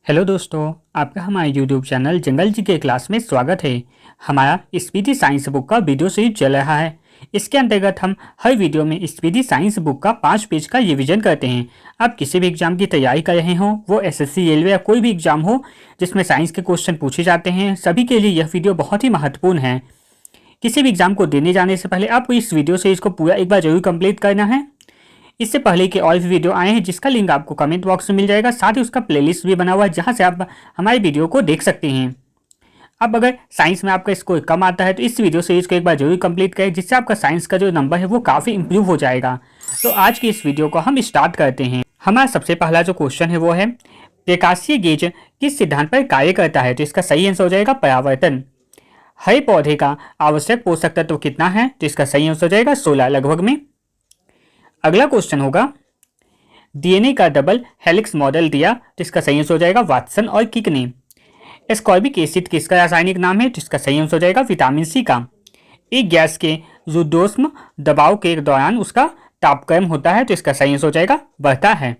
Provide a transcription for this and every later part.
Hello दोस्तों, आपका हमारे यूट्यूब चैनल जंगल जी के क्लास में स्वागत है। हमारा स्पीडी साइंस बुक का वीडियो सीरीज चल रहा है। इसके अंतर्गत हम हर वीडियो में स्पीडी साइंस बुक का 5 पेज का रिवीजन करते हैं। आप किसी भी एग्जाम की तैयारी कर रहे हो, वो एसएससी, रेलवे या कोई भी एग्जाम हो जिसमें साइंस के क्वेश्चन पूछे जाते हैं, सभी के लिए यह वीडियो बहुत ही महत्वपूर्ण है। किसी भी एग्जाम को देने जाने से पहले आपको इस वीडियो सीरीज को पूरा एक बार जरूर कंप्लीट करना है। इससे पहले के और भी वीडियो आए हैं जिसका लिंक आपको कमेंट बॉक्स में मिल जाएगा। साथ ही उसका प्लेलिस्ट भी बना हुआ है जहां से आप हमारे वीडियो को देख सकते हैं। अब अगर साइंस में आपका स्कोर कम आता है तो इस वीडियो सीरीज को एक बार जरूर कंप्लीट करें, जिससे आपका साइंस का जो नंबर है वो काफ़ी इंप्रूव हो जाएगा। तो आज की इस वीडियो को हम स्टार्ट करते हैं। हमारा सबसे पहला जो क्वेश्चन है वो है, प्रकाशीय गेज किस सिद्धांत पर कार्य करता है? तो इसका सही आंसर हो जाएगा परावर्तन। हरे पौधे का आवश्यक पोषक तत्व कितना है? तो इसका सही आंसर हो जाएगा 16 लगभग में। अगला क्वेश्चन होगा, डीएनए का डबल हेलिक्स मॉडल दिया, तो इसका सही आंसर हो जाएगा वाटसन और किक ने। एस्कॉर्बिक एसिड किसका रासायनिक नाम है? तो इसका सही आंसर हो जाएगा विटामिन सी का। एक गैस के रुद्धोष्म दबाव के दौरान उसका तापक्रम होता है, तो इसका सही आंसर हो जाएगा बढ़ता है।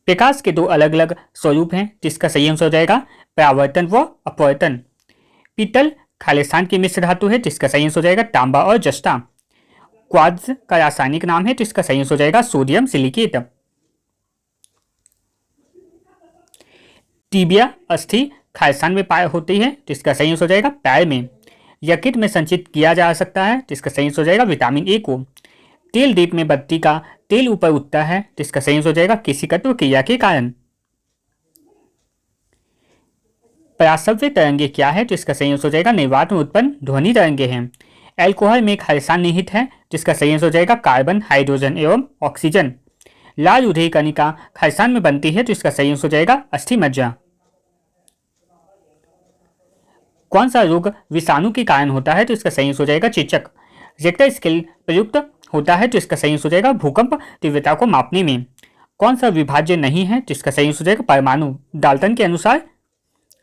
प्रकाश के दो अलग अलग स्वरूप हैं, जिसका सही आंसर हो जाएगा परावर्तन व अपवर्तन। पीतल खालिस्तान की मिश्र धातु है, जिसका सही आंसर हो जाएगा तांबा और जस्ता। क्वार्ट्ज का रासायनिक नाम है, तो इसका सही आंसर हो जाएगा सोडियम सिलिकेट। टीबिया अस्थि खालिस्तान में पाए होती है, तो इसका सही आंसर हो जाएगा पैर में। यकृत में संचित किया जा सकता है, तो इसका सही आंसर हो जाएगा विटामिन ए को। तेल दीप में बत्ती का तेल ऊपर उठता है, तो इसका सही आंसर हो जाएगा केशिकत्व क्रिया के कारण। पराश्रव्य तरंगे क्या है? तो इसका सही आंसर हो जाएगा निर्वात में उत्पन्न ध्वनि तरंगे हैं। एल्कोहल में खालिस्तान निहित है, जिसका सही आंसर हो जाएगा कार्बन, हाइड्रोजन एवं ऑक्सीजन। लाल उधेय कणिका खालिस्तान में बनती है, तो इसका सही आंसर हो जाएगा अस्थि मज्जा। कौन सा रोग विषाणु के कारण होता है? तो इसका सही आंसर हो जाएगा चेचक। रिक्टर स्केल प्रयुक्त होता है, तो इसका सही आंसर हो जाएगा भूकंप तीव्रता को मापने में। कौन सा विभाज्य नहीं है? तो इसका सही आंसर हो जाएगा परमाणु। डाल्टन के अनुसार,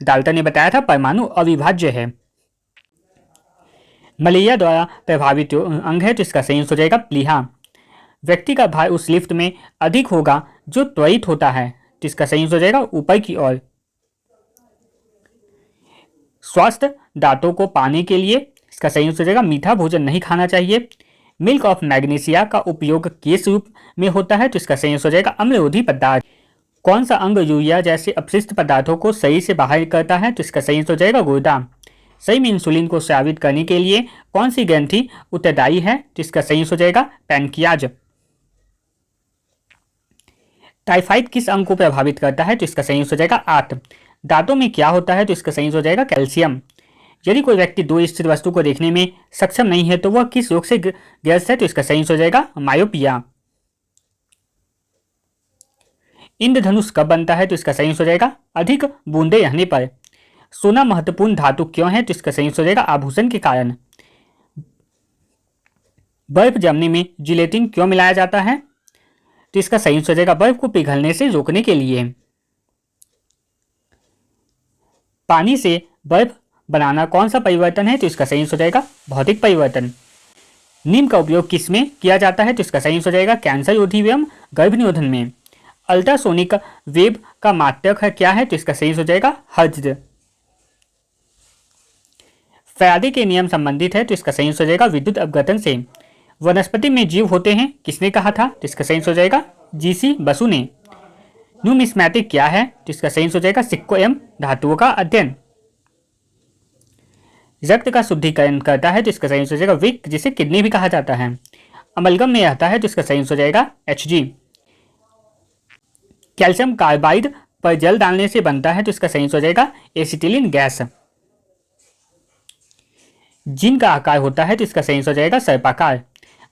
डाल्टन ने बताया था परमाणु अविभाज्य है। मलेरिया द्वारा प्रभावित अंग है, तो इसका सही आंसर हो जाएगा प्लीहा। व्यक्ति का भार उस लिफ्ट में अधिक होगा जो त्वरित होता है, तो इसका सही आंसर हो जाएगा ऊपर की ओर। स्वस्थ दांतों को पाने के लिए इसका सही आंसर हो जाएगा मीठा भोजन नहीं खाना चाहिए। मिल्क ऑफ मैग्नीशिया का उपयोग किस रूप में होता है? तो इसका सही आंसर हो जाएगा अम्लरोधी पदार्थ। कौन सा अंग यूरिया जैसे अपशिष्ट पदार्थों को सही से बाहर करता है? तो इसका सही आंसर हो जाएगा गुर्दा। सही में इंसुलिन को स्रावित करने के लिए कौन सी ग्रंथि उत्तरदायी है? तो इसका सही आंसर हो जाएगा पैनकियाज। टाइफाइड किस अंग को प्रभावित करता है? तो इसका सही आंसर हो जाएगा आंत। दांतों में क्या होता है? तो इसका सही आंसर हो जाएगा कैल्शियम। यदि कोई व्यक्ति दो स्थिर वस्तु को देखने में सक्षम नहीं है तो वह किस रोग से ग्रस्त है? तो इसका सही आंसर हो जाएगा मायोपिया। इंद्रधनुष कब बनता है? तो इसका सही आंसर हो जाएगा अधिक बूंदे रहने पर। सोना महत्वपूर्ण धातु क्यों है? तो इसका सही आंसर हो जाएगा आभूषण के कारण। बर्फ जमने में जिलेटिन क्यों मिलाया जाता है? तो इसका सही आंसर हो जाएगा बर्फ को पिघलने से रोकने के लिए। पानी से बर्फ बनाना कौन सा परिवर्तन है? तो इसका सही आंसर हो जाएगा भौतिक परिवर्तन। नीम का उपयोग किस में किया जाता है? तो इसका सही आंसर हो जाएगा कैंसर रोधी एवं गर्भ निरोधन में। अल्ट्रासोनिक वेव का मात्रक क्या है? तो इसका सही आंसर हो जाएगा हर्ट्ज। फैराडे के नियम संबंधित है, तो इसका सही आंसर हो जाएगा विद्युत अपघटन से। वनस्पति में जीव होते हैं, किसने कहा था? तो इसका सही आंसर हो जाएगा जीसी बसु ने। न्यूमिस्मैटिक क्या है? तो इसका सही आंसर हो जाएगा सिक्कों एवं धातुओं का अध्ययन। रक्त का शुद्धिकरण करता है, तो इसका सही आंसर हो जाएगा विक, जिसे किडनी भी कहा जाता है। अमलगम में रहता है, तो इसका सही आंसर हो जाएगा Hg। कैल्शियम कार्बाइड पर जल डालने से बनता है, तो इसका सही आंसर हो जाएगा एसिटिलीन गैस। जिन का आकार होता है, तो इसका सही आंसर हो जाएगा सर्पाकार।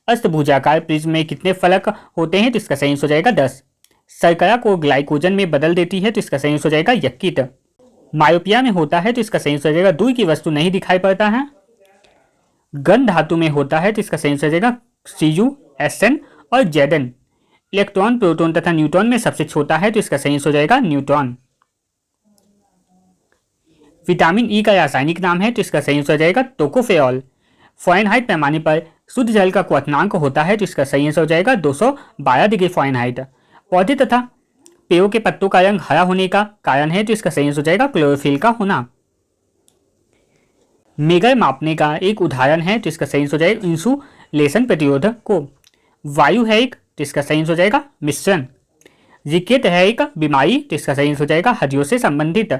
अष्टभुजाकार प्रिज्म में कितने फलक होते हैं? तो इसका सही आंसर हो जाएगा 10। शर्करा को ग्लाइकोजन में बदल देती है, तो इसका सही आंसर हो जाएगा यकृत। मायोपिया में होता है, तो इसका सही आंसर हो जाएगा दूर की वस्तु नहीं दिखाई पड़ता है। गन धातु में होता है, तो इसका सही आंसर हो जाएगा Cu, Sn और Zn। इलेक्ट्रॉन, प्रोटॉन तथा न्यूट्रॉन में सबसे छोटा है, तो इसका सही आंसर हो जाएगा न्यूट्रॉन। विटामिन ई का रासायनिक नाम है, तो इसका सही आंसर हो जाएगा टोकोफेरॉल। फ़ारेनहाइट पैमाने पर शुद्ध जल का क्वथनांक होता है, तो इसका सही आंसर हो जाएगा 212 डिग्री फ़ारेनहाइट। पौधे तथा पेड़ों के पत्तों का रंग हरा होने का कारण है तो इसका सही आंसर हो जाएगा क्लोरोफिल का होना। मेगर मापने का एक उदाहरण है तो इसका सही आंसर हो जाएगा इंसुलेशन प्रतिरोधक को। वायु है एक तो इसका सही आंसर हो जाएगा मिश्रण। रिकेट है एक बीमारी तो इसका सही आंसर हो जाएगा हड्डियों से संबंधित।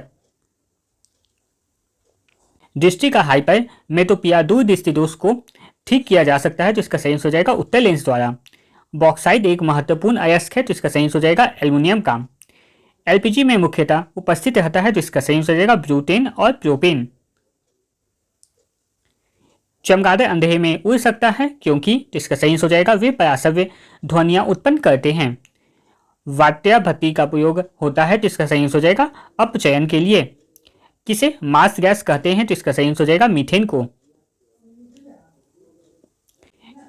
दृष्टि का हाइपर मेटोपिया दूर दृष्टि दोष को ठीक किया जा सकता है तो इसका सही आंसर हो जाएगा उत्तर लेंस द्वारा। बॉक्साइड एक महत्वपूर्ण अयस्क है तो इसका सही आंसर हो जाएगा एल्युमिनियम का। एलपीजी में मुख्यतः उपस्थित रहता है तो इसका सही आंसर हो जाएगा ब्यूटेन और प्रोपेन। चमगादड़ अंधेरे में उड़ सकता है क्योंकि तो इसका सही आंसर हो जाएगा वे पराश्रव्य ध्वनियां उत्पन्न करते हैं। वात्या भट्टी का प्रयोग होता है तो इसका सही आंसर हो जाएगा अपचयन के लिए। किसे मार्स गैस कहते हैं तो इसका सही आंसर हो जाएगा मीथेन को।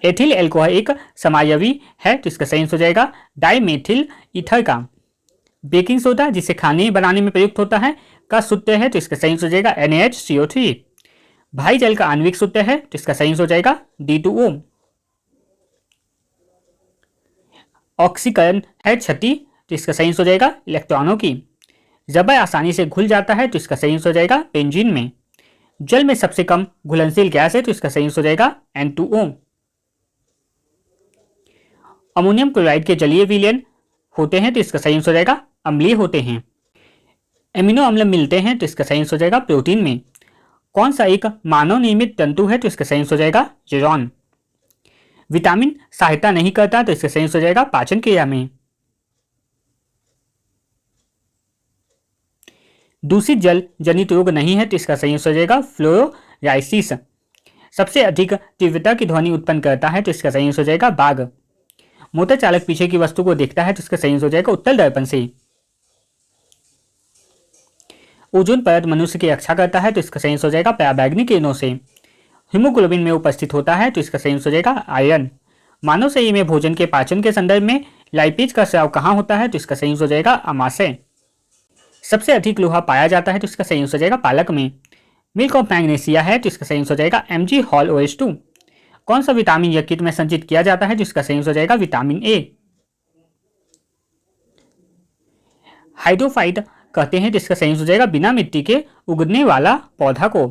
एथिल एल्कोहल एक समायवी है तो इसका सही आंसर हो जाएगा डाइमेथिल ईथर का। बेकिंग सोडा जिसे खाने बनाने में प्रयुक्त होता है का सूत्र है तो इसका सही आंसर हो जाएगा NaHCO3। भारी जल का आणविक सूत्र है तो इसका सही आंसर हो जाएगा D2O। ऑक्सीकरण है क्षति तो इसका सही आंसर हो जाएगा इलेक्ट्रॉनों की। रबर आसानी से घुल जाता है तो इसका सही आंसर हो जाएगा बेंजीन में। जल में सबसे कम घुलनशील गैस है तो इसका सही आंसर हो जाएगा N2O। अमोनियम क्लोराइड के जलीय विलयन होते हैं तो इसका सही आंसर हो जाएगा अम्लीय होते हैं। एमिनो अम्ल मिलते हैं तो इसका सही आंसर हो जाएगा प्रोटीन में। कौन सा एक मानव निर्मित तंतु है तो इसका सही आंसर हो जाएगा न्यूरॉन। विटामिन सहायता नहीं करता तो इसका सही आंसर हो जाएगा पाचन क्रिया में। दूषित जल जनित रोग नहीं है तो इसका सही आंसर हो जाएगा फ्लोरोराइसिस। सबसे अधिक तीव्रता की ध्वनि उत्पन्न करता है तो इसका सही आंसर हो जाएगा बाघ। मोटर चालक पीछे की वस्तु को देखता है तो इसका सही आंसर हो जाएगा उत्तल दर्पण से। ओजोन परत मनुष्य की रक्षा करता है तो इसका सही आंसर हो जाएगा पराबैंगनी किरणों से। हीमोग्लोबिन में उपस्थित होता है तो इसका सही आंसर हो जाएगा आयरन। मानव शरीर में भोजन के पाचन के संदर्भ में लाइपेज का स्राव कहाँ होता है तो इसका सही आंसर हो जाएगा आमाशय। सबसे अधिक लोहा पाया जाता है तो इसका सही आंसर हो जाएगा पालक में। मिल्क ऑफ मैग्नीशिया है तो इसका सही आंसर हो जाएगा Mg हॉल OH2। कौन सा विटामिन यकृत में संचित किया जाता है तो इसका सही आंसर हो जाएगा विटामिन A। हाइड्रोफाइट कहते हैं तो इसका सही आंसर हो जाएगा बिना मिट्टी के उगने वाला पौधा को।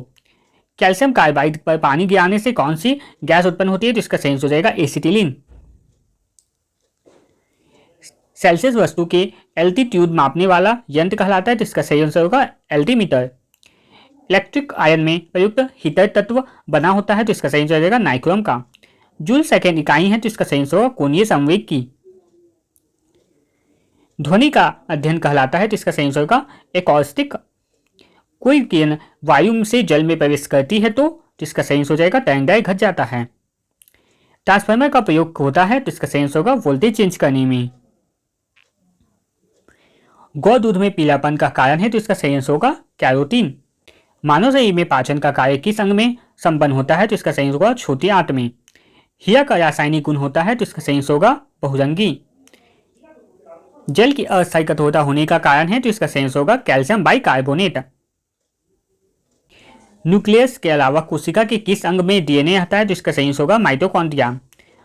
कैल्शियम कार्बाइड पर पानी गिराने से कौन सी गैस उत्पन्न होती है तो इसका सही आंसर हो जाएगा एसिटिलीन। सेल्सियस वस्तु के एल्टीट्यूड मापने वाला यंत्र कहलाता है तो इसका सही आंसर होगा एल्टीमीटर। इलेक्ट्रिक आयन में प्रयुक्त हीटर तत्व बना होता है तो इसका सही आंसर हो जाएगा नाइक्रोम का। जूल सेकेंड इकाई है तो इसका सही आंसर होगा कोणीय संवेग की। ध्वनि का अध्ययन कहलाता है तो इसका सही आंसर होगा एकॉस्टिक। कोई किरण वायु से जल में प्रवेश करती है तो इसका सही आंसर हो जाएगा तरंगदैर्घ्य घट जाता है। ट्रांसफार्मर का प्रयोग होता है तो इसका सही आंसर होगा वोल्टेज चेंज करने में। गौ दूध में पीलापन का कारण है तो इसका सही आंसर होगा कैरोटीन। मानव शरीर में पाचन का कार्य किस अंग में संपन्न होता है तो इसका सही आंसर होगा छोटी आंत में। हीरा का रासायनिक गुण होता है तो इसका सही आंसर होगा बहुरंगी। जल की अस्थायी कठोरता होने का कारण है तो इसका सही आंसर होगा कैल्शियम बाइकार्बोनेट। न्यूक्लियस के अलावा कोशिका के किस अंग में DNA आता है तो इसका सही आंसर होगा माइटोकॉन्ड्रिया।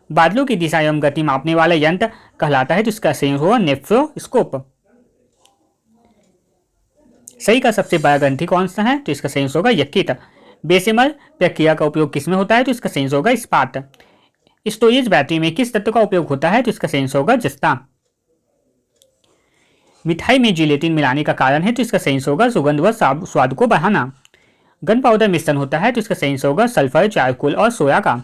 बादलों की दिशा एवं गति मापने वाला यंत्र कहलाता है तो इसका सही आंसर होगा नेफ्रोस्कोप। सही का सबसे बड़ा ग्रंथि कौन सा है तो इसका सही आंसर होगा यकृत। बेसेमर प्रक्रिया का उपयोग किसमें होता है तो इसका सही आंसर होगा इस्पात। स्टोरेज बैटरी में किस तत्व का उपयोग होता है तो इसका सही आंसर होगा जस्ता। मिठाई में जिलेटिन मिलाने का कारण है तो इसका सही आंसर होगा सुगंध व स्वाद को बढ़ाना। गन पाउडर मिश्रण होता है तो इसका सही आंसर होगा सल्फर, चारकोल और सोया का।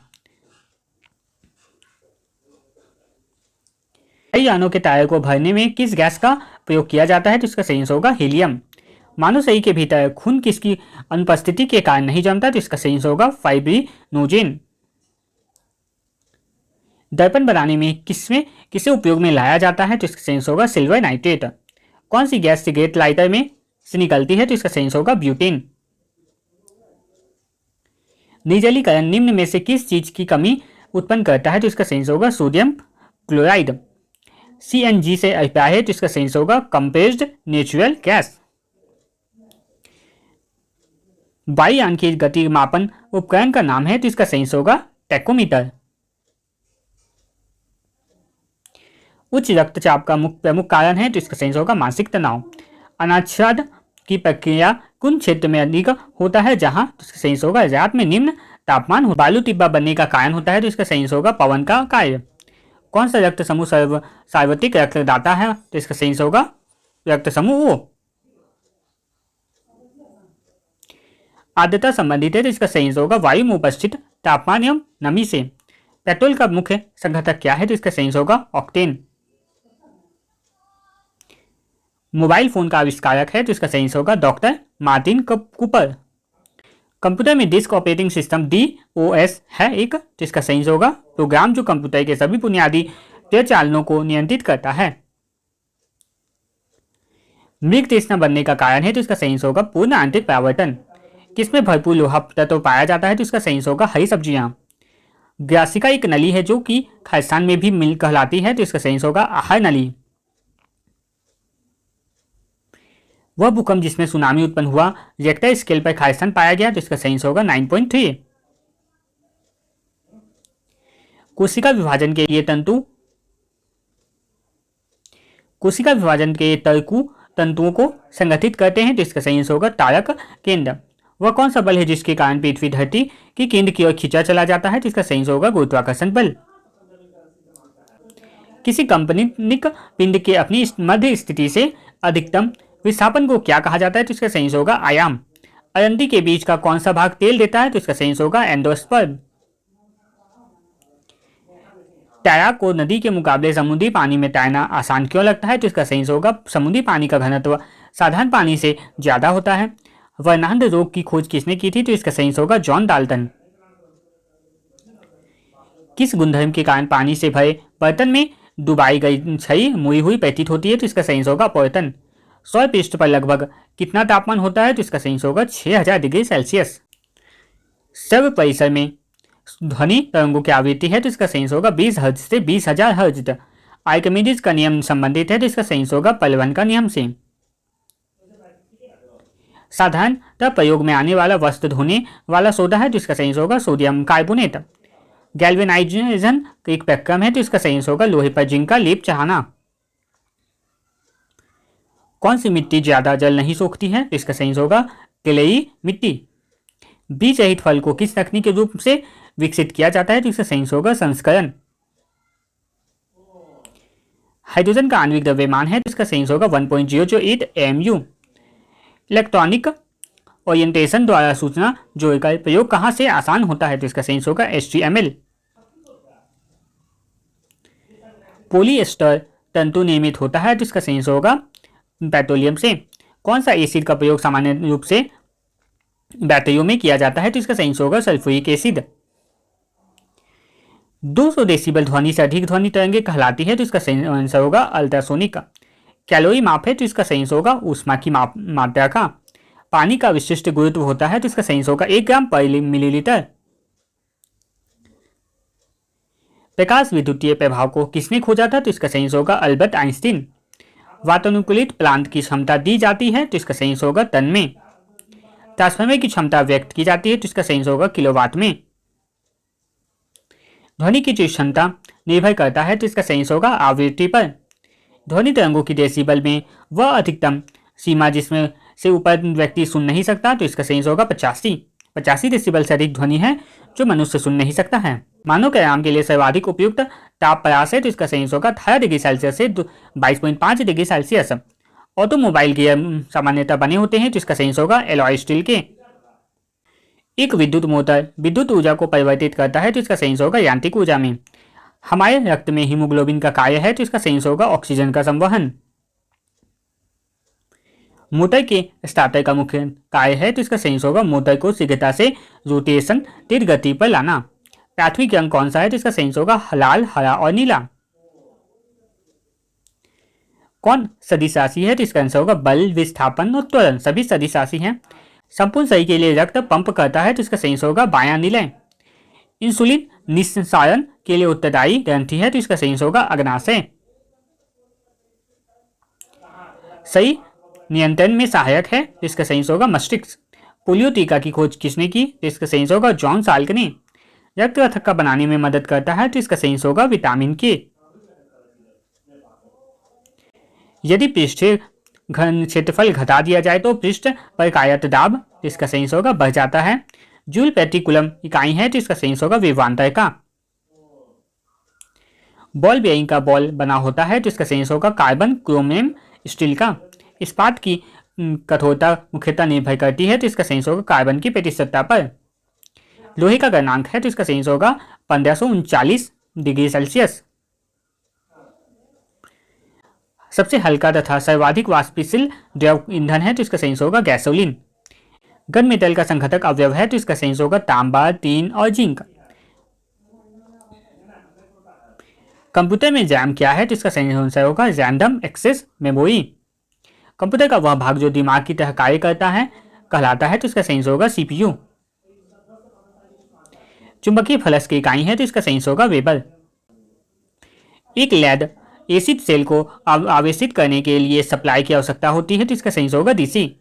कई यानों के टायर को भरने में किस गैस का प्रयोग किया जाता है तो इसका सही आंसर होगा हीलियम। मानव शरीर के भीतर खून किसकी अनुपस्थिति के कारण नहीं जमता तो इसका सही आंसर होगा फाइब्रिनोजेन। दर्पण बनाने में किसे उपयोग में लाया जाता है तो इसका सही आंसर होगा सिल्वर नाइट्रेट। कौन सी गैस सिगरेट लाइटर में से निकलती है तो इसका सही आंसर होगा ब्यूटेन। निर्जलीकरण निम्न में से किस चीज की कमी उत्पन्न करता है तो इसका सही आंसर होगा सोडियम क्लोराइड। CNG से अभिप्राय है तो इसका सही आंसर होगा कंप्रेस्ड नेचुरल गैस। वायुयान की गति मापन उपकरण का नाम है तो इसका सही आंसर होगा टैकोमीटर। उच्च रक्तचाप का प्रमुख कारण है, तो इसका सही होगा मानसिक तनाव। अनाच्छादन की प्रक्रिया कुन क्षेत्र में अधिक होता है, जहां, तो इसका सही होगा रात में निम्न तापमान हो। बालू टिब्बा बनने का कारण होता है, तो इसका सही होगा पवन का कार्य। कौन सा रक्त समूह सार्वत्रिक रक्तदाता है, तो इसका सही होगा रक्त समूह ओ। आर्द्रता संबंधित है, तो इसका सही होगा वायु में उपस्थित तापमान एवं नमी से। पेट्रोल का मुख्य संघटक क्या है, तो इसका सही होगा ऑक्टेन। मोबाइल फोन का आविष्कारक है, तो इसका सही होगा डॉक्टर मार्टिन कूपर। कंप्यूटर में डिस्क ऑपरेटिंग सिस्टम DOS है एक, तो इसका सही होगा प्रोग्राम जो कंप्यूटर के सभी बुनियादी प्रचालनों को नियंत्रित करता है। मृग तृष्णा बनने का कारण है, तो इसका सही होगा पूर्ण आंतरिक परावर्तन। किसमें भरपूर लोहा तत्व पाया जाता है, तो इसका सही होगा हरी सब्जियां। ग्रासिका एक नली है जो कि खालिस्तान में भी मिल कहलाती है, तो इसका सही होगा आहार नली। वह भूकंप जिसमें सुनामी उत्पन्न हुआ, रिएक्टर स्केल पर खालिस्तान पाया गया, तो इसका सही होगा 9.3। कोशिका विभाजन के लिए कोशिका विभाजन के तंतुओं को संगठित करते हैं, तो इसका सही होगा तारक केंद्र। वह कौन सा बल है जिसके कारण पृथ्वी धरती के केंद्र की ओर खींचा चला जाता है, तो इसका सही होगा गुरुत्वाकर्षण बल। किसी काल्पनिक पिंड के अपनी मध्य स्थिति से अधिकतम विस्थापन को क्या कहा जाता है, तो इसका सही होगा आयाम। अरंडी के बीज का कौन सा भाग तेल देता है, तो इसका सही होगा एंडोस्पर्म। तैराक को नदी के मुकाबले समुद्री पानी में तैरना आसान क्यों लगता है, तो इसका सही होगा समुद्री पानी का घनत्व साधारण पानी से ज्यादा होता है। वर्णांध रोग की खोज किसने की थी, तो इसका सही होगा जॉन डाल्टन। किस गुणधर्म के कारण पानी से भरे बर्तन में डुबाई गई छई मुड़ी हुई प्रतीत होती है, तो इसका सही होगा अपवर्तन। सौर पृष्ठ पर लगभग कितना तापमान होता है, तो इसका सही होगा 6000 डिग्री सेल्सियस। सर्व परिसर में ध्वनि तरंगों की आवृत्ति है, तो इसका सही होगा 20 हर्ट्ज से 20,000 हर्ट्ज। आर्किमिडीज का नियम संबंधित है, तो इसका सही होगा पलवन का नियम से। साधारणतः प्रयोग में आने वाला वस्त्र धोने वाला सोडा है, तो इसका सही होगा सोडियम कार्बोनेट। गैल्वेनाइजेशन एक प्रक्रम है, तो इसका सही होगा लोहे पर जिंक का लेप चढ़ाना। कौन सी मिट्टी ज्यादा जल नहीं सोखती है, तो इसका सही होगा क्लेई मिट्टी। बीज रहित फल को किस तकनीक के रूप से विकसित किया जाता है, तो इसका सही होगा संस्करण। हाइड्रोजन का आणविक द्रव्यमान है, तो इसका सही होगा 1.008 AMU। इलेक्ट्रॉनिक ओरिएंटेशन द्वारा सूचना जोड़े का प्रयोग कहां से आसान होता है, तो इसका सही होगा HTML। पॉलीएस्टर तंतु निर्मित होता है, तो इसका सही होगा पेट्रोलियम से। कौन सा एसिड का प्रयोग सामान्य रूप से बैटरियों में किया जाता है, तो इसका सही होगा सल्फ्यूरिक एसिड। 200 डेसिबल ध्वनि से अधिक ध्वनि तरंगे कहलाती है, तो इसका सही आंसर होगा अल्ट्रासोनिक। कैलोरी माप है, तो इसका सही होगा ऊष्मा की मात्रा का। पानी का विशिष्ट गुरुत्व होता है, तो इसका सही होगा 1 ग्राम पर मिलीलीटर। प्रकाश विद्युतीय प्रभाव को किसने खोजा था, तो इसका सही होगा अल्बर्ट आइंस्टीन। वातानुकूलित प्लांट की क्षमता दी जाती है, तो इसका सही होगा टन में। ट्रांसफार्मर की क्षमता व्यक्त की जाती है, तो इसका सही होगा किलोवाट में। ध्वनि की जो क्षमता निर्भर करता है, तो इसका सही होगा आवृत्ति पर। ध्वनि तरंगों की डेसिबल में वह अधिकतम सीमा जिसमें से ऊपर व्यक्ति सुन नहीं सकता, तो इसका सही होगा 85 डेसिबल से अधिक ध्वनि है जो मनुष्य सुन नहीं सकता है। मानव के आराम के लिए सर्वाधिक उपयुक्त ताप प्रयास है, तो इसका सही होगा 18 डिग्री सेल्सियस से 22.5 डिग्री सेल्सियस। ऑटोमोबाइल गियर सामान्यतः बने होते हैं, तो इसका सही होगा एलॉय स्टील के। एक विद्युत मोटर विद्युत ऊर्जा को परिवर्तित करता है, तो इसका सही होगा यांत्रिक ऊर्जा में। हमारे रक्त में हीमोग्लोबिन का कार्य है, तो इसका सही होगा ऑक्सीजन का संवहन। मोटर के स्टार्टर का मुख्य कार्य है, तो इसका सही होगा मोटर को शीघ्रता से रोटेशन तेज गति पर लाना। प्राथमिक रंग कौन सा है, तो इसका सही होगा लाल, हरा और नीला। कौन सदिश राशि है, तो इसका आंसर होगा बल, विस्थापन और त्वरण, सभी सदिश राशि हैं। संपूर्ण शरीर के लिए रक्त पंप करता है, तो इसका सही होगा बायां निलय। इंसुलिन निस्सारण के लिए उत्तरदायी ग्रंथि है, तो इसका सही होगा अग्नाशय। सही नियंत्रण में सहायक है, तो इसका सही होगा मस्तिष्क। पोलियो टीका की खोज किसने की, तो इसका सही होगा जॉन साल्क ने। रक्त थक्का बनाने में मदद करता है, तो इसका सही होगा विटामिन के। यदि पृष्ठीय घन क्षेत्रफल घटा दिया जाए तो पृष्ठ पर कायत दाब, इसका सही होगा, बढ़ जाता है। जूल प्रति कूलम इकाई है, तो इसका सही होगा विभवांतर का। बॉल बेयरिंग का बॉल बना होता है, तो इसका सही होगा कार्बन, क्रोमियम, स्टील का। इस्पात की कठोरता मुख्यतः निर्भर करती है, तो इसका सही होगा कार्बन की प्रतिशतता पर। लोहे का गलनांक है, तो इसका सही होगा 1539 डिग्री सेल्सियस। सबसे हल्का तथा सर्वाधिक वाष्पशील द्रव ईंधन है, तो इसका सही होगा गैसोलीन। गन मेटल का संघटक अवयव है, तो इसका सही होगा तांबा, टीन और जिंक। कंप्यूटर में रैम क्या है, तो इसका सही आंसर होगा रैंडम एक्सेस मेमोरी। कंप्यूटर का वह भाग जो दिमाग की तरह कार्य करता है कहलाता है, तो इसका सही होगा सीपीयू। चुंबकीय फलक की इकाई है, तो इसका सही होगा वेबर। एक लेड एसिड सेल को आवेशित करने के लिए सप्लाई की आवश्यकता होती है, तो इसका सही होगा डीसी।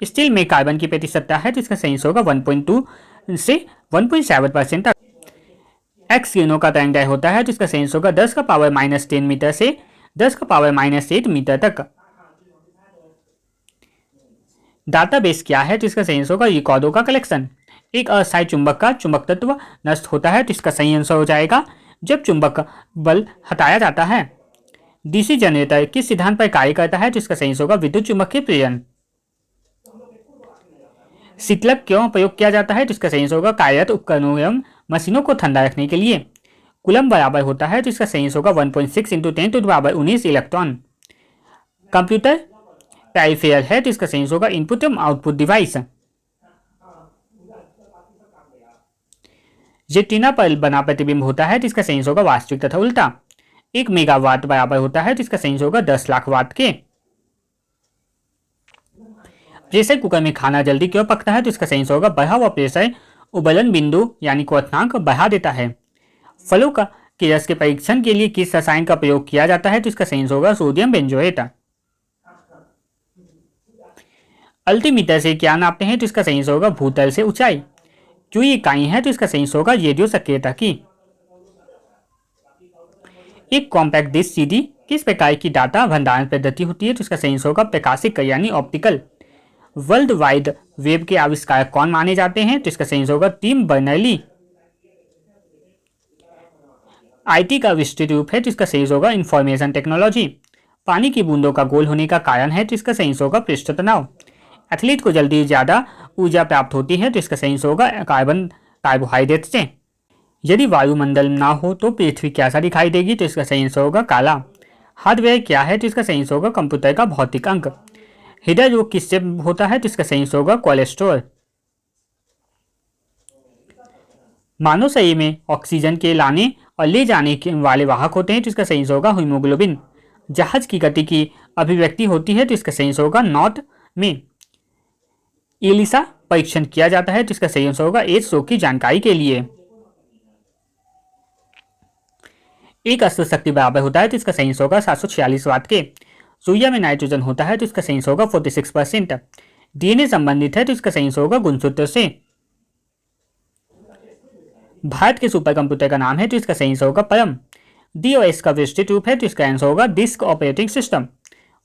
स्टील में कार्बन की प्रतिशतता है, तो इसका सही होगा 1.2 से 1.7% तक। एक्स किरणों का तरंगदैर्घ्य होता है, तो इसका सही होगा 10⁻⁻10 मीटर से 10⁻⁸ मीटर तक। डाटाबेस क्या है, तो इसका सही होगा रिकॉर्डों का कलेक्शन। एक अस्थायी चुंबक का चुंबक तत्व नष्ट होता है, तो इसका सही आंसर हो जाएगा जब चुंबक बल हटाया जाता है। डीसी जनरेटर किस सिद्धांत पर कार्य करता है, तो इसका सही होगा विद्युत चुंबकीय प्रेरण। शीतलक क्यों प्रयोग किया जाता है, तो इसका सही होगा कार्यरत उपकरणों एवं मशीनों को ठंडा रखने के लिए। कूलम बराबर होता है, तो इसका सही होगा 1.6 × 10⁻19 इलेक्ट्रॉन। कंप्यूटर पेरिफेरल है, तो इसका सही होगा इनपुट एवं आउटपुट डिवाइस। रेटिना पर बना प्रतिबिंब होता है, तो इसका सही होगा वास्तविक तथा उल्टा। 1 मेगावाट बराबर होता है, तो इसका सही होगा 10 लाख वाट के। प्रेशर कुकर में खाना जल्दी क्यों पकता है, तो इसका सही होगा बढ़ा हुआ प्रेशर उबलन बिंदु यानी क्वथनांक बढ़ा देता है। फलों का के रस के परीक्षण के लिए किस रसायन का प्रयोग किया जाता है, तो इसका सही होगा सोडियम बेंजोएट। अल्टीमीटर से क्या नापते हैं, तो इसका सही होगा भूतल से ऊंचाई। जो ये इकाई है, तो इसका सही होगा रेडियो सक्रियता की। एक कॉम्पैक्ट डिस्क सीडी किस प्रकार की डाटा भंडारण पद्धति होती है, तो इसका सही होगा प्रकाशिक यानी ऑप्टिकल। वर्ल्ड वाइड वेब के आविष्कारक कौन माने जाते हैं, तो इसका सही होगा टिम बर्नर्ली। आईटी का विस्तृत रूप है, तो इसका सही होगा इंफॉर्मेशन टेक्नोलॉजी। पानी की बूंदों का गोल होने का कारण है, तो इसका सही होगा पृष्ठ तनाव। एथलीट को जल्दी ज्यादा ऊर्जा प्राप्त होती है, तो इसका सही होगा कार्बोहाइड्रेट से। यदि वायुमंडल ना हो तो पृथ्वी कैसा दिखाई देगी, तो इसका सही आंसर होगा काला। हार्डवेयर क्या है, तो इसका सही आंसर होगा कंप्यूटर का भौतिक अंग। हृदय रोग किससे होता है, तो इसका सही आंसर होगा कोलेस्ट्रॉल। मानव शरीर में ऑक्सीजन के लाने और ले जाने के वाले वाहक होते हैं, तो इसका सही आंसर होगा हीमोग्लोबिन। जहाज की गति की अभिव्यक्ति होती है, तो इसका सही आंसर होगा नॉट में। एलिसा परीक्षण किया जाता है, तो इसका सही आंसर होगा एड्स रोग की जानकारी के लिए। एक अस्त्र शक्ति बराबर होता है, तो इसका सही आंसर होगा 746 वाट के। यूरिया में नाइट्रोजन होता है, तो इसका सही आंसर होगा 46%। डीएनए संबंधित है, तो इसका सही आंसर होगा गुणसूत्र से। भारत के सुपर कंप्यूटर का नाम है, तो इसका सही आंसर होगा परम। डीओएस का विस्तृत रूप है, तो इसका आंसर होगा डिस्क ऑपरेटिंग सिस्टम।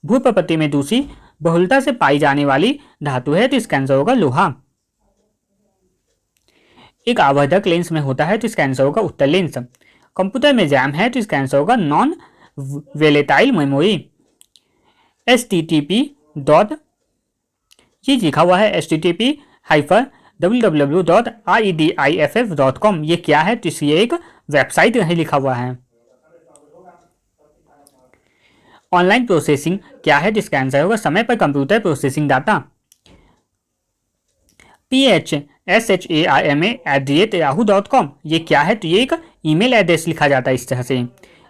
भूप्रकृति में दूसरी बहुलता से पाई जाने वाली धातु है, तो इसका आंसर होगा लोहा। एक आवर्धक लेंस में होता है, तो इसका आंसर होगा उत्तल लेंस। कंप्यूटर में रैम है, तो इसका आंसर होगा नॉन वेलेटाइल मेमोरी। http डॉट ये लिखा हुआ है http://www.rediff.com। ये क्या है, तो ये एक वेबसाइट नहीं लिखा हुआ है। ऑनलाइन प्रोसेसिंग क्या है, जिसका आंसर होगा समय पर कंप्यूटर प्रोसेसिंग डाटा। phsharma@yahoo.com ये क्या है, तो ये एक ईमेल एड्रेस लिखा जाता है इस तरह से।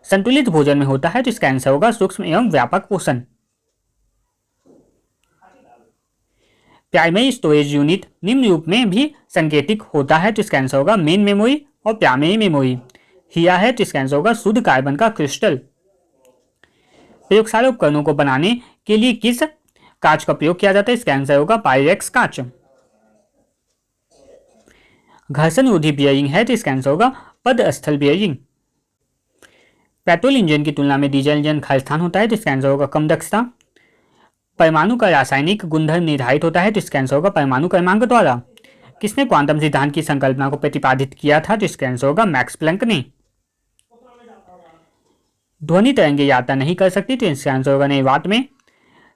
संतुलित भोजन में होता है, तो इसका आंसर होगा सूक्ष्म एवं व्यापक पोषण। प्राइमरी स्टोरेज यूनिट निम्न रूप में भी संकेतिक होता है, तो इसका आंसर होगा मेन मेमोरी और प्राइमरी मेमोरी। हीरा है, तो इसका आंसर होगा शुद्ध कार्बन का क्रिस्टल। प्रयोगशाला उपकरणों को बनाने के लिए किस कांच का प्रयोग किया जाता है, इसका आंसर होगा पायरेक्स कांच। घर्षण रोधी बियरिंग है, तो इसका आंसर होगा पदस्थल बियरिंग। पेट्रोल इंजन की तुलना में डीजल इंजन खाली स्थान होता है, तो इसका आंसर होगा कम दक्षता। परमाणु का रासायनिक गुणधर्म निर्धारित होता है, तो इसका आंसर होगा परमाणु क्रमांक द्वारा। किसने क्वांटम सिद्धांत की संकल्पना को प्रतिपादित किया था, तो इसका आंसर होगा मैक्स प्लैंक ने। ध्वनि तरंगे यात्रा नहीं कर सकती, तो इसका आंसर होगा नहीं वाट में।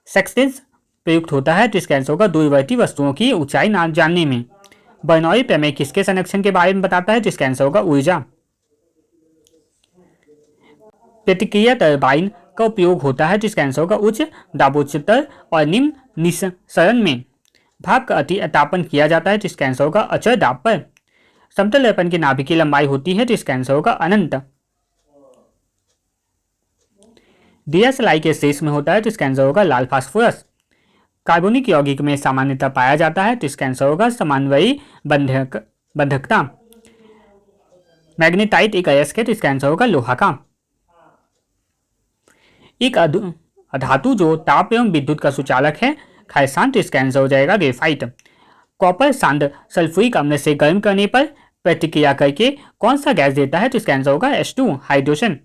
सेक्सटेंस प्रयुक्त होता है, तो इसका आंसर होगा दूरवर्ती वस्तुओं की ऊंचाई जानने में। बर्नौली प्रमेय किसके संरक्षण के बारे में बताता है, तो इसका आंसर होगा ऊर्जा। प्रतिक्रिया टरबाइन का उपयोग होता है, तो इसका आंसर होगा उच्च दाब उच्चतर और निम्न निस्सरण में। भाप का अति अतापन किया जाता है, तो इसका आंसर होगा अचर दाब पर। समतल दर्पण की नाभिक की लंबाई होती है, तो इसका आंसर होगा अनंत। दिया सलाई के शेष में होता है, तो इसका आंसर होगा लाल फास्फोरस। कार्बनिक यौगिक में सामान्यतः पाया जाता है, तो इसका आंसर होगा समन्वयी बंधकता। मैग्नेटाइट एक अयस्क है, तो इसका आंसर होगा लोहा का। एक धातु जो ताप एवं विद्युत का सुचालक है खायसान, तो इसका आंसर हो जाएगा ग्रेफाइट। कॉपर सांड सल्फ्यूरिक अम्ल से गर्म करने पर प्रतिक्रिया करके कौन सा गैस देता है, तो इसका आंसर होगा H2 हाइड्रोजन।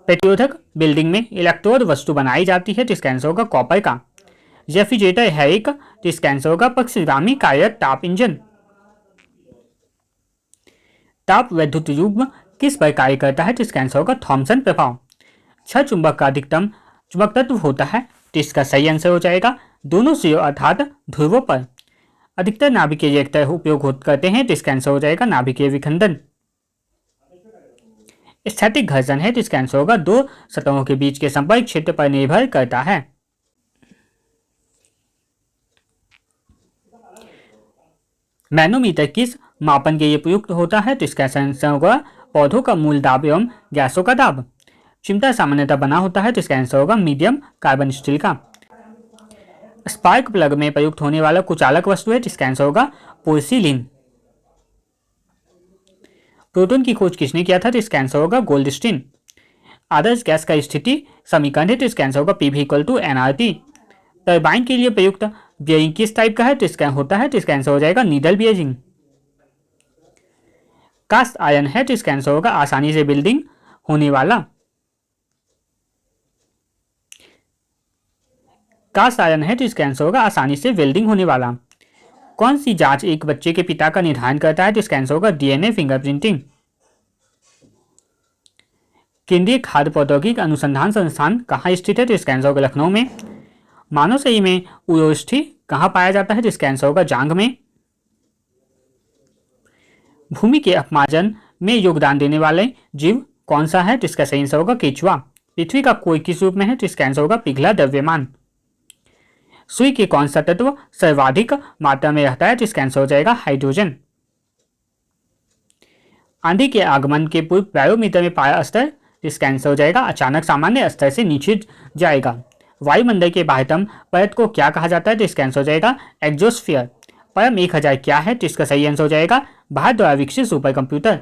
प्रतिरोधक बिल्डिंग में इलेक्ट्रोड वस्तु बनाई जाती है, तो इसका आंसर होगा कॉपर का। रेफ्रिजरेटर है एक, तो इसका आंसर होगा पक्षगामी कार्यरत ताप इंजन। ताप वैद्युत युग्म किस पर कार्य करता है, तो इसका आंसर होगा थॉमसन प्रभाव। छह चुंबक का अधिकतम चुंबक तत्व होता है, तो इसका सही आंसर हो जाएगा दोनों सिरों अर्थात ध्रुवों पर। अधिकतर नाभिकीय रिएक्टर उपयोग करते हैं, तो इसका आंसर हो जाएगा नाभिकीय विखंडन। स्थैतिक घर्षण है, तो इसका आंसर होगा दो सतहों के बीच के संपर्क क्षेत्र पर निर्भर करता है। मैनोमीटर किस मापन के लिए प्रयुक्त होता है, तो इसका आंसर होगा पौधों का मूल दाब एवं गैसों का दाब। चिमटा सामान्यतः बना होता है, तो इसका आंसर होगा मीडियम कार्बन स्टील का। स्पार्क प्लग में प्रयुक्त होने वाला कुचालक वस्तु है, जिसका आंसर होगा पोर्सिलिन। प्रोटॉन की खोज किसने किया था, तो इसका आंसर होगा गोल्डस्टीन। आदर्श गैस का स्थिति समीकरण है, तो इसका आंसर होगा PV = nRT। टरबाइन के लिए प्रयुक्त बियरिंग किस टाइप का है, तो इसका होता है, तो इसका आंसर हो जाएगा नीडल बियरिंग। कास्ट आयरन है, तो इसका आंसर होगा आसानी से बिल्डिंग होने वाला। कास्ट आयरन है, तो इसका आंसर होगा आसानी से वेल्डिंग होने वाला। कौन सी जांच एक बच्चे के पिता का निर्धारण करता है, तो इसका आंसर होगा DNA फिंगरप्रिंटिंग। केंद्रीय खाद्य प्रौद्योगिकी अनुसंधान संस्थान कहाँ स्थित है, तो इसका आंसर होगा लखनऊ में। मानव शरीर में उरोष्ठी कहाँ पाया जाता है, तो इसका आंसर होगा जांघ में। भूमि के अपमार्जन में योगदान देने वाले जीव कौन सा है, तो इसका सही आंसर होगा केचुआ। पृथ्वी का कोई किस रूप में है, तो इसका आंसर होगा पिघला द्रव्यमान। सुई के कौन सा तत्व सर्वाधिक मात्रा में रहता है, तो इसका आंसर हो जाएगा हाइड्रोजन। आंधी के आगमन के पूर्व बायोमीटर में पाया स्तर, इसका आंसर हो जाएगा अचानक सामान्य स्तर से नीचे जाएगा। वायुमंडल के बाह्यतम परत को क्या कहा जाता है, तो इसका आंसर हो जाएगा एक्सोस्फीयर। परम 1000 क्या है, तो इसका सही आंसर हो जाएगा भारत द्वारा विकसित सुपर कंप्यूटर।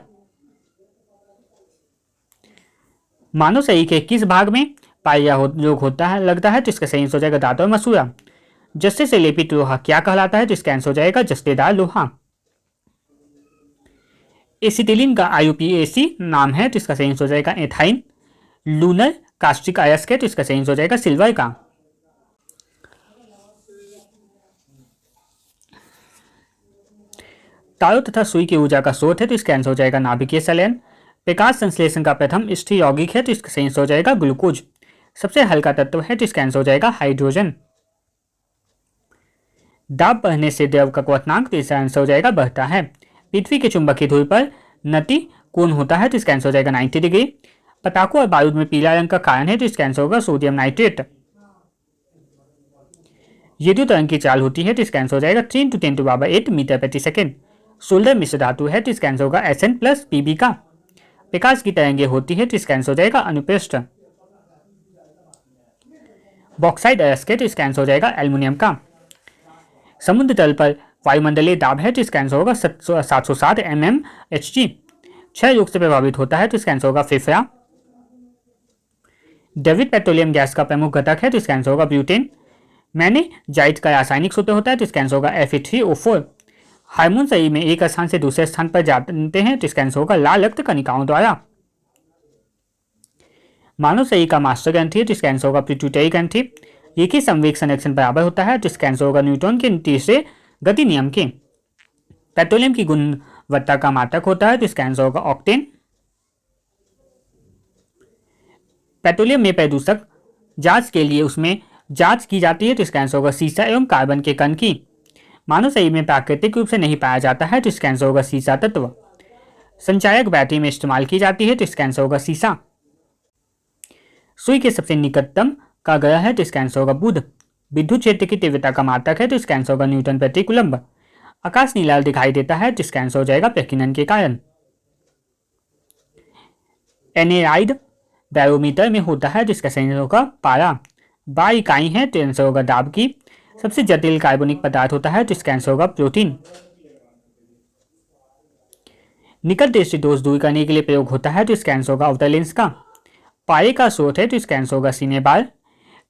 मानव शरीर के किस भाग में पाया रोग होता है लगता है, तो इसका सही आंसर हो जाएगा दांत और मसूड़ा। जस्ते से लेपित लोहा क्या कहलाता है, तो इसका आंसर हो जाएगा जस्तेदार लोहा। एसिटिलीन का IUPAC नाम है, तो इसका सही आंसर हो जाएगा एथाइन। लूनर कास्टिक अयस्क है, तो इसका सही आंसर हो जाएगा सिल्वर का। तारों तथा सुई की ऊर्जा का स्रोत है, तो इसका आंसर हो जाएगा नाभिकीय संलयन। प्रकाश संश्लेषण का प्रथम स्थिर यौगिक है, तो इसका सही आंसर हो जाएगा ग्लूकोज। सबसे हल्का तत्व है, तो इसका आंसर हो जाएगा हाइड्रोजन। दाब बढ़ने से द्रव का क्वथनांक, तो इसका आंसर हो जाएगा बढ़ता है। पृथ्वी के चुंबकीय ध्रुव पर नति कोण होता है, तो इसका आंसर हो जाएगा 90 डिग्री। पटाखों और बारूद में पीला रंग का कारण है, तो इसका आंसर होगा सोडियम नाइट्रेट। विद्युत तरंग की चाल होती है, तो इसका आंसर हो जाएगा 3 × 10⁸ मीटर प्रति सेकेंड। सोल्डर मिश्र धातु है, तो इसका आंसर होगा Sn + Pb का। प्रकाश की तरंगे होती है, तो इसका आंसर हो जाएगा अनुप्रस्थ। बॉक्साइड अयस्क है, तो इसका आंसर हो जाएगा एल्युमिनियम का। समुद्र तल पर वायुमंडलीय दाब है, तो इसका आंसर होगा 760 mmHg। क्षय रोग से प्रभावित होता है, तो इसका आंसर होगा फेफड़ा। द्रवित पेट्रोलियम गैस का प्रमुख घटक है, तो इसका आंसर होगा ब्यूटेन। मैंने जाइट का रासायनिक सूत्र होता है, तो इसका आंसर होगा Fe3O4। हार्मोन शरीर में एक स्थान से दूसरे स्थान पर जाते हैं तो इसका आंसर होगा लाल रक्त कणिकाओं द्वारा। मानव शरीर का मास्टर ग्रंथि है तो इसका आंसर होगा पिट्यूटरी ग्रंथि। रेखीय संवेग संरक्षण बराबर होता है तो इसका आंसर होगा न्यूटन के तीसरे गति नियम के। पेट्रोलियम की गुणवत्ता का मात्रक होता है तो इसका आंसर होगा ऑक्टेन। पेट्रोलियम में प्रदूषक जांच के लिए उसमें जांच की जाती है तो इसका आंसर होगा सीसा एवं कार्बन के कण की। मानव शरीर में प्राकृतिक रूप से नहीं पाया जाता है तो इसका आंसर होगा सीसा तत्व। संचायक बैटरी में इस्तेमाल की जाती है तो इसका आंसर होगा सीसा। सूर्य के सबसे निकटतम का ग्रह है तो इसका आंसर होगा बुध। विद्युत क्षेत्र की तीव्रता का मात्रक है तो इसका आंसर होगा न्यूटन प्रति कूलम्ब। आकाश नीला दिखाई देता है तो इसका आंसर हो जाएगा प्रकीर्णन के कारण। एनेराइड बैरोमीटर में होता है तो इसका सही आंसर होगा पारा। 12 इकाई है तो आंसर होगा दाब की। सबसे जटिल कार्बनिक पदार्थ होता है तो इसका आंसर होगा प्रोटीन। निकट दृष्टि दोष दूर करने के लिए प्रयोग होता है तो इसका आंसर होगा आउटर लेंस का। पारे का स्रोत है तो इसका आंसर होगा सिनेबार।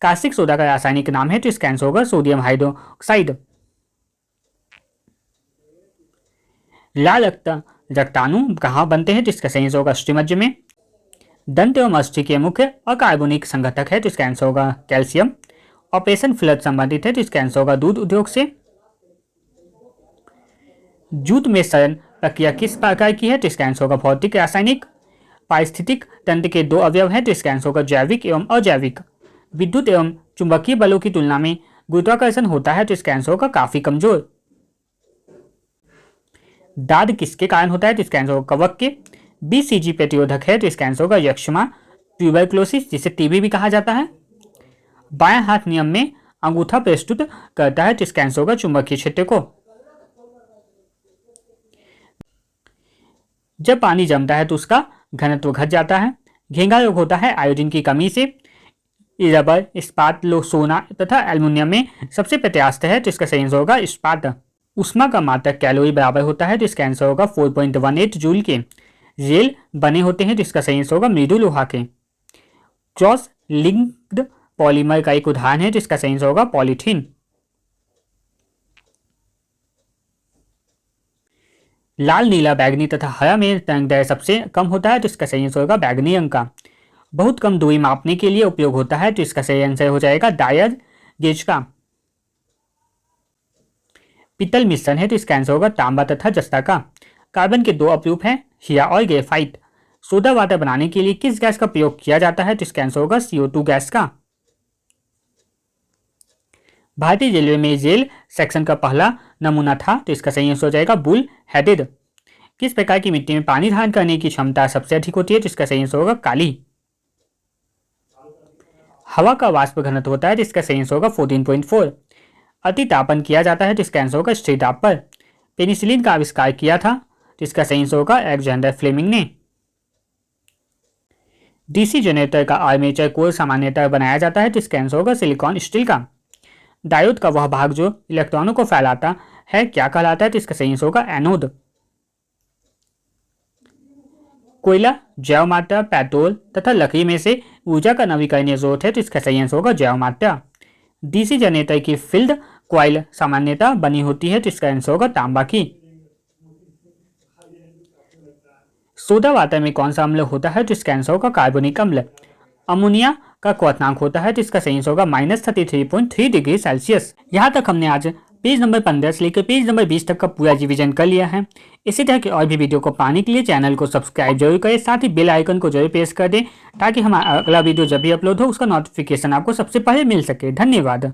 कास्टिक सोडा का रासायनिक नाम है तो इसका आंसर होगा सोडियम हाइड्रोक्साइड। लाल रक्ताणु कहाँ बनते हैं तो इसका सही आंसर होगा अष्टमज्ज में। दंत एवं अस्थि के मुख्य अकार्बनिक संघटक है तो इसका आंसर होगा कैल्शियम। ऑपरेशन फ्लड संबंधित है तो इसका आंसर होगा दूध उद्योग से। जूट में सड़न प्रक्रिया किस प्रकार की है तो इसका आंसर होगा भौतिक रासायनिक। पारिस्थितिक तंत्र के 2 अवयव हैं तो इसका आंसर होगा जैविक एवं अजैविक। विद्युत एवं चुंबकीय बलों की तुलना में गुरुत्वाकर्षण होता है तो इसका आंसर होगा काफी कमजोर। दाद किसके कारण होता है तो इसका आंसर होगा कवक के। बीसीजी प्रतिरोधक है तो इसका आंसर होगा यक्ष्मा ट्यूबरक्लोसिस जिसे टीबी भी कहा जाता है। बायां हाथ नियम में अंगूठा प्रस्तुत करता है तो इसका आंसर होगा चुंबकीय क्षेत्र को। जब पानी जमता है तो उसका घनत्व घट जाता है। घेंघा रोग होता है आयोडीन की कमी से। रबर, इस्पात, सोना तथा एल्युमिनियम में सबसे प्रत्यास्थ है तो इसका सही आंसर होगा इस्पात। उष्मा का मात्रक कैलोरी बराबर होता है तो इसका आंसर होगा 4.18 जूल के। रेल बने होते हैं तो इसका सही आंसर होगा मृदु लोहा के। क्रॉस लिंक्ड पॉलीमर का एक उदाहरण है तो इसका सही आंसर होगा पॉलीथीन। लाल, नीला, बैगनी तथा हरा में तरंगदैर्घ्य सबसे कम होता है तो इसका सही आंसर होगा बैगनी रंग का। बहुत कम दूरी मापने के लिए उपयोग होता है तो इसका सही आंसर हो जाएगा डायर गेज का। पीतल मिश्रण है तो इसका आंसर होगा तांबा तथा जस्ता का। कार्बन के 2 अपरूप हैं हीरा और ग्रेफाइट। सोडा वाटर बनाने के लिए किस गैस का प्रयोग किया जाता है तो इसका आंसर होगा CO2 गैस का। भारतीय रेलवे में रेल सेक्शन का पहला नमूना था तो इसका सही आंसर हो जाएगा बुल हेडेड। किस प्रकार की मिट्टी में पानी धारण करने की क्षमता सबसे अधिक होती है तो इसका सही आंसर होगा काली। हवा का वाष्प घनत्व होता है तो इसका सही आंसर होगा 14.4। अति तापन किया जाता है तो इसका आंसर होगा स्थिर ताप पर। पेनिसिलिन का आविष्कार किया था तो इसका सही आंसर होगा अलेक्जेंडर फ्लेमिंग ने। डीसी जनरेटर का आर्मेचर कोर सामान्यतः बनाया जाता है तो इसका आंसर होगा सिलिकॉन स्टील का। डायोड का वह भाग जो इलेक्ट्रॉनों को फैलाता है क्या कहलाता है तो इसका सही आंसर होगा एनोड। कोयला, जैव मात्रा, पेट्रोल तथा लकड़ी में से ऊर्जा का नवीकरणीय स्रोत है तो इसका सही आंसर होगा जैव मात्रा। डीसी जनरेटर की फील्ड कॉइल सामान्यतः बनी होती है तो इसका आंसर होगा तांबा की। सोडा वाटर में कौन सा अम्ल होता है तो इसका आंसर होगा कार्बोनिक अम्ल। अमोनिया का क्वथनांक होता है तो इसका सही आंसर होगा -33.3 डिग्री सेल्सियस। यहाँ तक हमने आज पेज नंबर 15 से लेकर पेज नंबर 20 तक का पूरा रिवीजन कर लिया है। इसी तरह के और भी वीडियो को पाने के लिए चैनल को सब्सक्राइब जरूर करें, साथ ही बेल आइकन को जरूर प्रेस कर दें ताकि हमारा अगला वीडियो जब भी अपलोड हो उसका नोटिफिकेशन आपको सबसे पहले मिल सके। धन्यवाद।